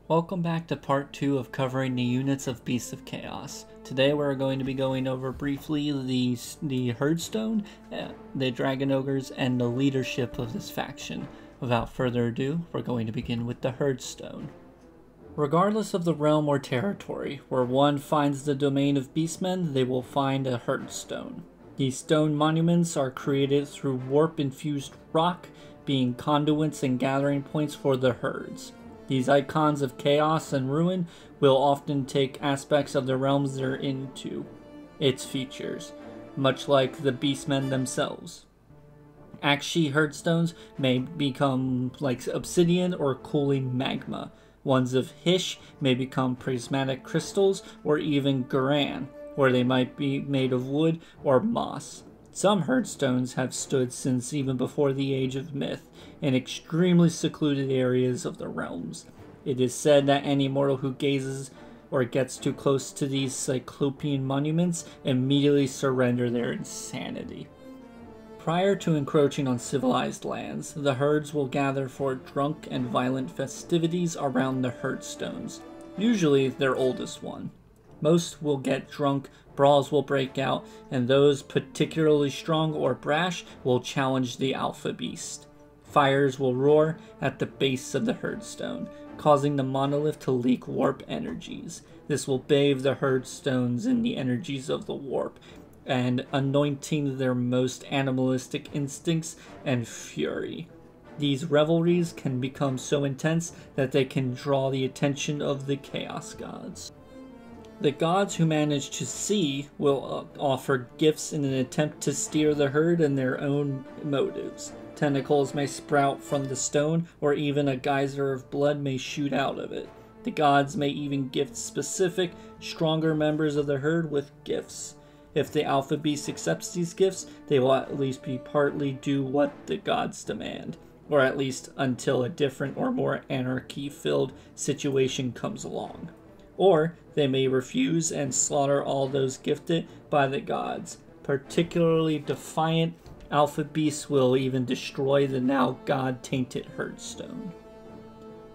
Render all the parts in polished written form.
Welcome back to part 2 of covering the units of Beasts of Chaos. Today we're going to be going over briefly the Herdstone, the Dragon Ogres, and the leadership of this faction. Without further ado, we're going to begin with the Herdstone. Regardless of the realm or territory, where one finds the domain of beastmen, they will find a Herdstone. These stone monuments are created through warp-infused rock, being conduits and gathering points for the herds. These icons of chaos and ruin will often take aspects of the realms they're into its features, much like the beastmen themselves. Akshi Herdstones may become like obsidian or cooling magma. Ones of Hish may become prismatic crystals or even Guran, where they might be made of wood or moss. Some Herdstones have stood since even before the Age of Myth, in extremely secluded areas of the realms. It is said that any mortal who gazes or gets too close to these cyclopean monuments immediately surrender their insanity. Prior to encroaching on civilized lands, the herds will gather for drunk and violent festivities around the Herdstones, usually their oldest one. Most will get drunk, brawls will break out, and those particularly strong or brash will challenge the alpha beast. Fires will roar at the base of the Herdstone, causing the monolith to leak warp energies. This will bathe the Herdstones in the energies of the warp, and anointing their most animalistic instincts and fury. These revelries can become so intense that they can draw the attention of the Chaos Gods. The gods who manage to see will offer gifts in an attempt to steer the herd in their own motives. Tentacles may sprout from the stone, or even a geyser of blood may shoot out of it. The gods may even gift specific, stronger members of the herd with gifts. If the alpha beast accepts these gifts, they will at least be partly do what the gods demand, or at least until a different or more anarchy-filled situation comes along. Or they may refuse and slaughter all those gifted by the gods. Particularly defiant alpha beasts will even destroy the now god-tainted Herdstone.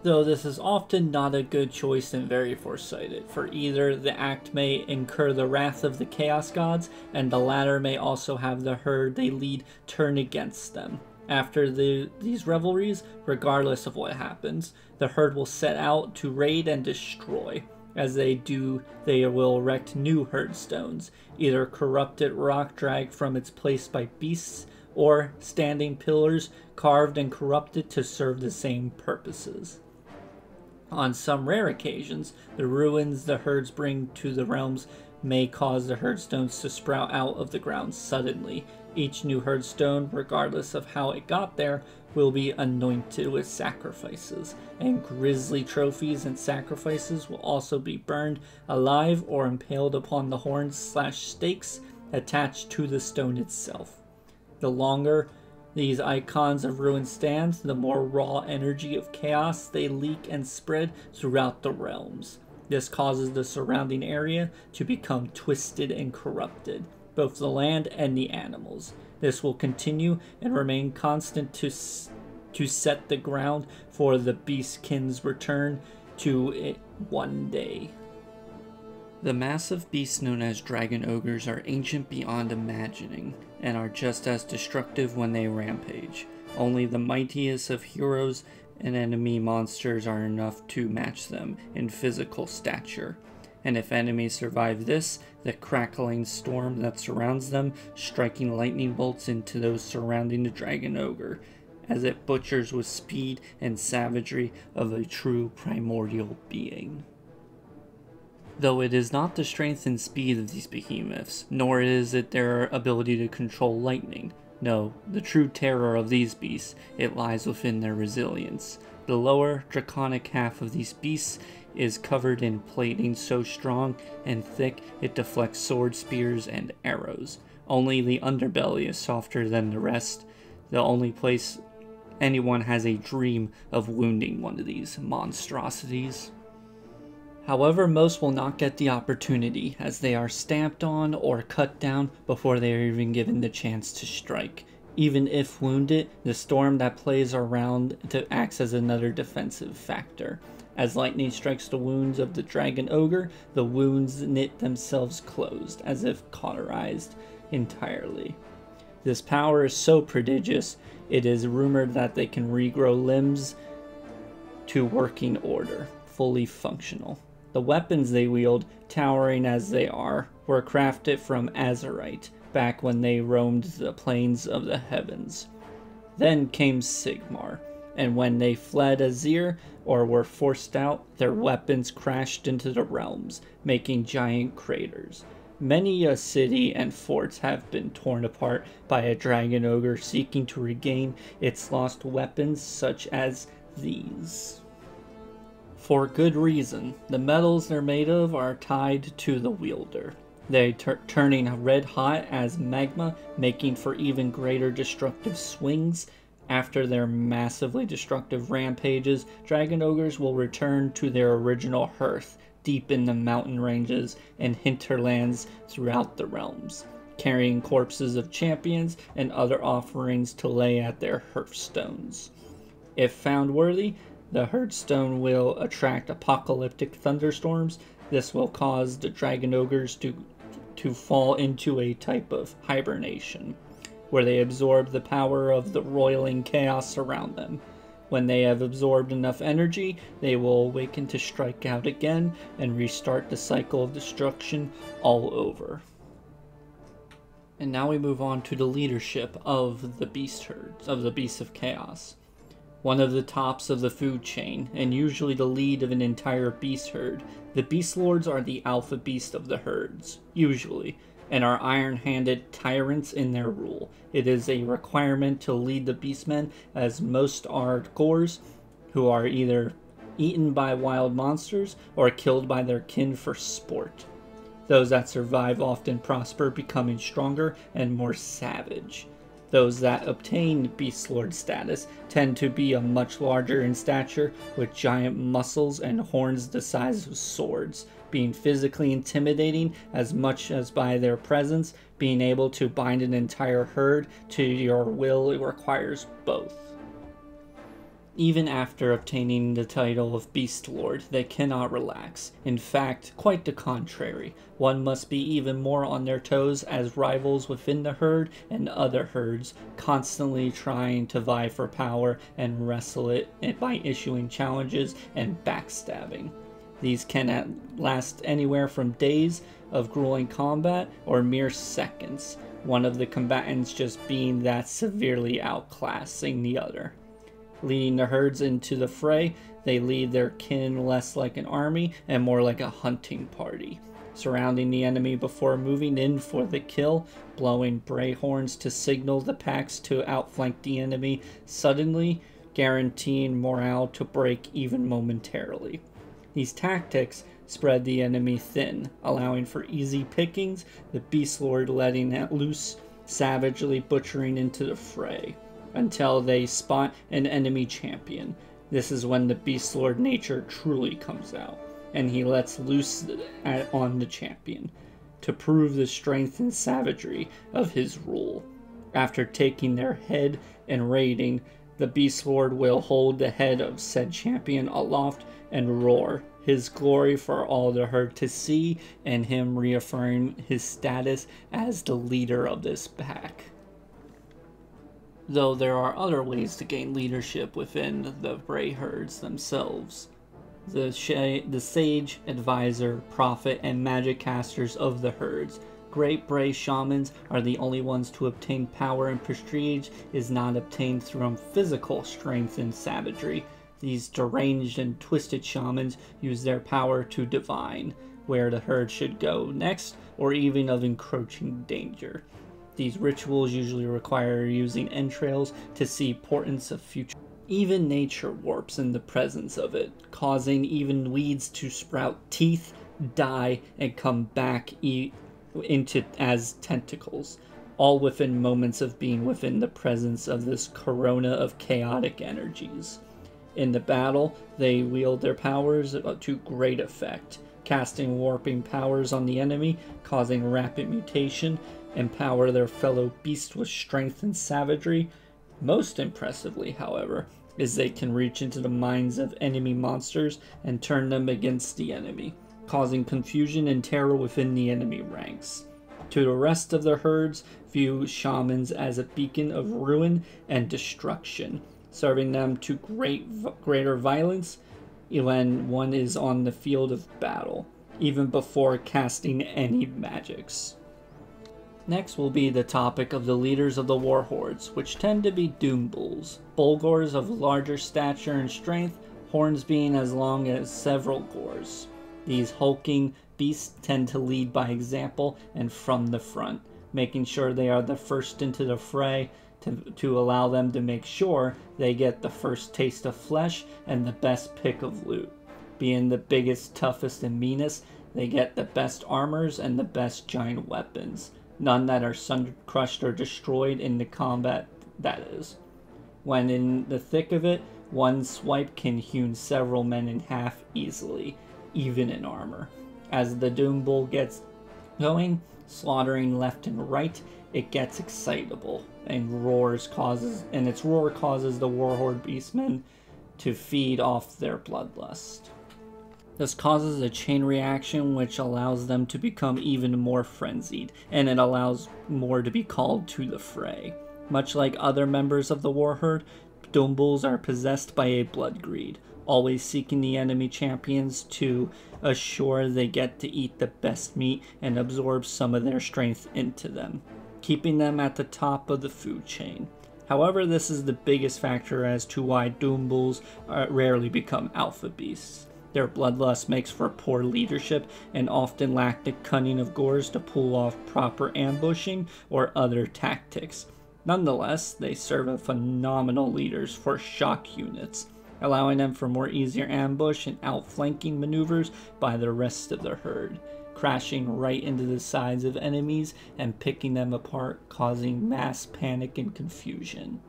Though this is often not a good choice and very foresighted, for either the act may incur the wrath of the Chaos Gods, and the latter may also have the herd they lead turn against them. After these revelries, regardless of what happens, the herd will set out to raid and destroy. As they do, they will erect new Herdstones, either corrupted rock dragged from its place by beasts, or standing pillars carved and corrupted to serve the same purposes. On some rare occasions, the ruins the herds bring to the realms may cause the Herdstones to sprout out of the ground suddenly. Each new Herdstone, regardless of how it got there, will be anointed with sacrifices, and grisly trophies and sacrifices will also be burned alive or impaled upon the horns/stakes attached to the stone itself. The longer these icons of ruin stand, the more raw energy of chaos they leak and spread throughout the realms. This causes the surrounding area to become twisted and corrupted, both the land and the animals. This will continue and remain constant to set the ground for the Beastkin's return to it one day. The massive beasts known as Dragon Ogres are ancient beyond imagining, and are just as destructive when they rampage. Only the mightiest of heroes and enemy monsters are enough to match them in physical stature. And if enemies survive this, the crackling storm that surrounds them, striking lightning bolts into those surrounding the Dragon Ogre, as it butchers with speed and savagery of a true primordial being. Though it is not the strength and speed of these behemoths, nor is it their ability to control lightning. No, the true terror of these beasts, it lies within their resilience. The lower, draconic half of these beasts is covered in plating so strong and thick it deflects swords, spears, and arrows. Only the underbelly is softer than the rest, the only place anyone has a dream of wounding one of these monstrosities. However, most will not get the opportunity, as they are stamped on or cut down before they are even given the chance to strike. Even if wounded, the storm that plays around acts as another defensive factor. As lightning strikes the wounds of the dragon ogre, the wounds knit themselves closed, as if cauterized entirely. This power is so prodigious, it is rumored that they can regrow limbs to working order, fully functional. The weapons they wield, towering as they are, were crafted from azurite back when they roamed the plains of the heavens. Then came Sigmar, and when they fled Azir or were forced out, their weapons crashed into the realms, making giant craters. Many a city and forts have been torn apart by a dragon ogre seeking to regain its lost weapons, such as these. For good reason. The metals they're made of are tied to the wielder. They turning red hot as magma, making for even greater destructive swings. After their massively destructive rampages, dragon ogres will return to their original hearth, deep in the mountain ranges and hinterlands throughout the realms, carrying corpses of champions and other offerings to lay at their Herdstones. If found worthy, the Herdstone will attract apocalyptic thunderstorms. This will cause the dragon ogres to fall into a type of hibernation, where they absorb the power of the roiling chaos around them. When they have absorbed enough energy, they will awaken to strike out again and restart the cycle of destruction all over. And now we move on to the leadership of the beast herds, of the beasts of chaos. One of the tops of the food chain, and usually the lead of an entire beast herd, the Beastlords are the alpha beast of the herds, usually, and are iron-handed tyrants in their rule. It is a requirement to lead the beastmen, as most are Ogres, who are either eaten by wild monsters or killed by their kin for sport. Those that survive often prosper, becoming stronger and more savage. Those that obtain Beastlord status tend to be much larger in stature, with giant muscles and horns the size of swords, being physically intimidating as much as by their presence. Being able to bind an entire herd to your will, it requires both. Even after obtaining the title of Beastlord, they cannot relax. In fact, quite the contrary. One must be even more on their toes, as rivals within the herd and other herds, constantly trying to vie for power and wrestle it by issuing challenges and backstabbing. These can last anywhere from days of grueling combat or mere seconds, one of the combatants just being that severely outclassing the other. Leading the herds into the fray, they lead their kin less like an army and more like a hunting party, surrounding the enemy before moving in for the kill, blowing bray horns to signal the packs to outflank the enemy suddenly, guaranteeing morale to break even momentarily. These tactics spread the enemy thin, allowing for easy pickings, the Beastlord letting it loose, savagely butchering into the fray, until they spot an enemy champion. This is when the Beastlord nature truly comes out, and he lets loose on the champion, to prove the strength and savagery of his rule. After taking their head and raiding, the Beastlord will hold the head of said champion aloft and roar his glory for all the herd to see, and him reaffirm his status as the leader of this pack. Though there are other ways to gain leadership within the Bray herds themselves. The sage, advisor, prophet, and magic casters of the herds. Great Bray shamans are the only ones to obtain power, and prestige is not obtained through physical strength and savagery. These deranged and twisted shamans use their power to divine where the herd should go next, or even of encroaching danger. These rituals usually require using entrails to see portents of future. Even nature warps in the presence of it, causing even weeds to sprout teeth, die, and come back into as tentacles, all within moments of being within the presence of this corona of chaotic energies. In the battle, they wield their powers to great effect, casting warping powers on the enemy, causing rapid mutation, empower their fellow beasts with strength and savagery. Most impressively, however, as they can reach into the minds of enemy monsters and turn them against the enemy, causing confusion and terror within the enemy ranks. To the rest of the herds, view shamans as a beacon of ruin and destruction, serving them to greater violence when one is on the field of battle, even before casting any magics. Next will be the topic of the leaders of the warhordes, which tend to be doom bulls, bulgors of larger stature and strength, horns being as long as several gores. These hulking beasts tend to lead by example and from the front, making sure they are the first into the fray to allow them to make sure they get the first taste of flesh and the best pick of loot. Being the biggest, toughest, and meanest, they get the best armors and the best giant weapons. None that are crushed or destroyed in the combat, that is. When in the thick of it, one swipe can hew several men in half easily, even in armor. As the Doom Bull gets going, slaughtering left and right, it gets excitable, and its roar causes the warhorde beastmen to feed off their bloodlust. This causes a chain reaction which allows them to become even more frenzied, and it allows more to be called to the fray. Much like other members of the warhorde, Doom Bulls are possessed by a blood greed, always seeking the enemy champions to assure they get to eat the best meat and absorb some of their strength into them, keeping them at the top of the food chain. However, this is the biggest factor as to why Doom Bulls rarely become alpha beasts. Their bloodlust makes for poor leadership and often lack the cunning of gores to pull off proper ambushing or other tactics. Nonetheless, they serve as phenomenal leaders for shock units, allowing them for more easier ambush and outflanking maneuvers by the rest of the herd, crashing right into the sides of enemies and picking them apart, causing mass panic and confusion.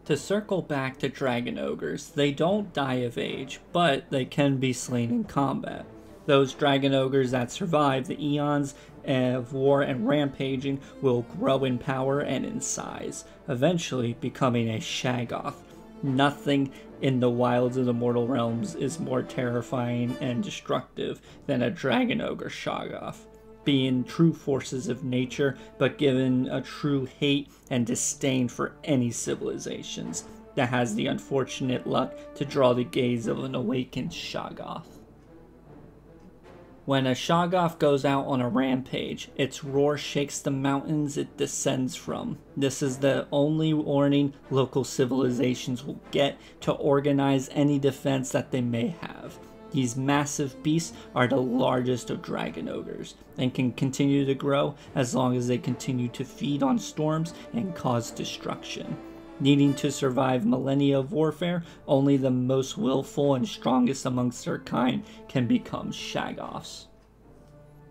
To circle back to dragon ogres, they don't die of age, but they can be slain in combat. Those dragon ogres that survive the eons of war and rampaging will grow in power and in size, eventually becoming a Shaggoth. Nothing in the wilds of the mortal realms is more terrifying and destructive than a dragon ogre Shaggoth, being true forces of nature, but given a true hate and disdain for any civilizations that has the unfortunate luck to draw the gaze of an awakened Shaggoth. When a Shaggoth goes out on a rampage, its roar shakes the mountains it descends from. This is the only warning local civilizations will get to organize any defense that they may have. These massive beasts are the largest of dragon ogres, and can continue to grow as long as they continue to feed on storms and cause destruction. Needing to survive millennia of warfare, only the most willful and strongest amongst their kind can become Shaggoths.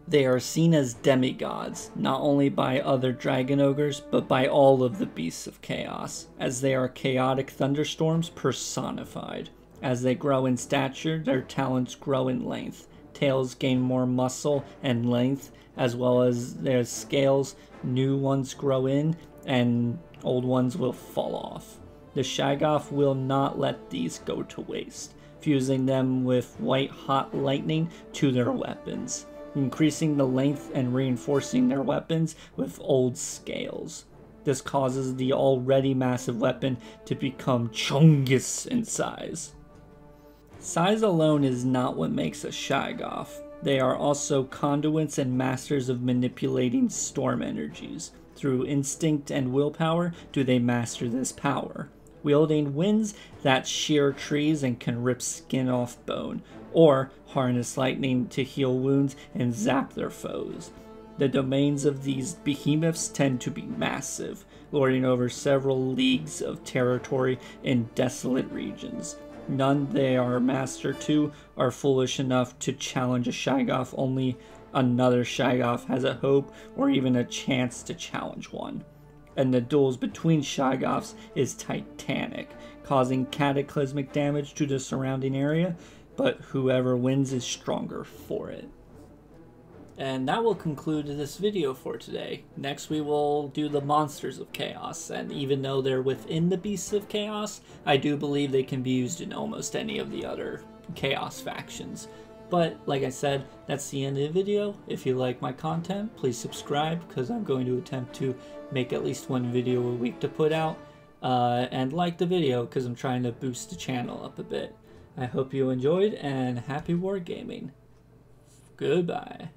They are seen as demigods, not only by other dragon ogres, but by all of the beasts of chaos, as they are chaotic thunderstorms personified. As they grow in stature, their talons grow in length. Tails gain more muscle and length, as well as their scales, new ones grow in, and old ones will fall off. The Shaggoth will not let these go to waste, fusing them with white-hot lightning to their weapons, increasing the length and reinforcing their weapons with old scales. This causes the already massive weapon to become chungus in size. Size alone is not what makes a Shaggoth. They are also conduits and masters of manipulating storm energies. Through instinct and willpower do they master this power, wielding winds that shear trees and can rip skin off bone, or harness lightning to heal wounds and zap their foes. The domains of these behemoths tend to be massive, lording over several leagues of territory in desolate regions. None they are master to are foolish enough to challenge a Shaggoth. Only another Shaggoth has a hope or even a chance to challenge one. And the duels between Shaggoths is titanic, causing cataclysmic damage to the surrounding area, but whoever wins is stronger for it. And that will conclude this video for today. Next we will do the Monsters of Chaos, and even though they're within the Beasts of Chaos, I do believe they can be used in almost any of the other Chaos factions. But like I said, that's the end of the video. If you like my content, please subscribe, because I'm going to attempt to make at least one video a week to put out. And like the video, because I'm trying to boost the channel up a bit. I hope you enjoyed, and happy wargaming. Goodbye.